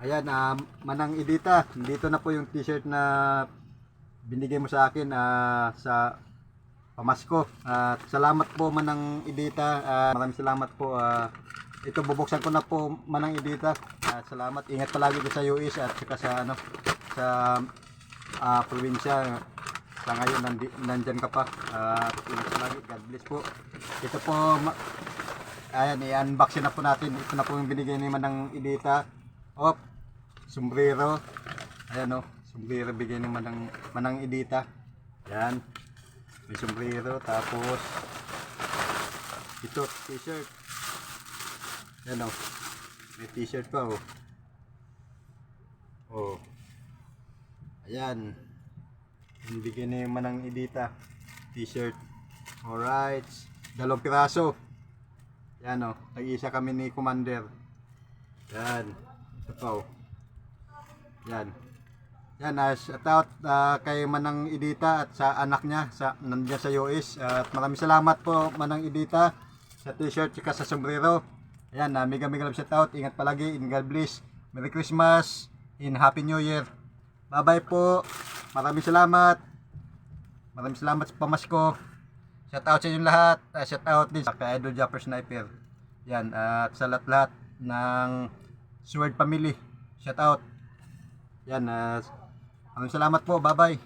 Ayan, Manang Idita, dito na po yung t-shirt na binigay mo sa akin sa pamasko. At salamat po Manang Idita, maraming salamat po. Ito bubuksan ko na po Manang Idita. Salamat, ingat palagi dito sa US at saka sa sa probinsya. Sa ngayon nandyan ka pa. Ingat palagi, God bless po. Ito po, ayan, i-unboxin na po natin. Ito na po yung binigay ni Manang Idita. Sombrero. Ayan sombrero bigay ni Manang Idita. Ayan. May sombrero. Tapos ito, t-shirt. Ayan may t-shirt pa Ayan. Yung bigay ni Manang Idita. T-shirt. Alright. 2 piraso. Ayan nag-isa kami ni Commander. Ayan. Ito pa Yan. Shout out kay Manang Idita at sa anak niya nandiyan sa US. At maraming salamat po Manang Idita sa t-shirt at sa sombrero. Ayan, mega love shout out. Ingat palagi, in God bless. Merry Christmas and Happy New Year. Bye bye po. Maraming salamat. Maraming salamat sa pamasko. Shout out sa inyong lahat. Shout out din sa kay Idol Japper Sniper. Yan, at sa lahat ng Sword Family. Shout out. Yan, maraming salamat po. Bye-bye.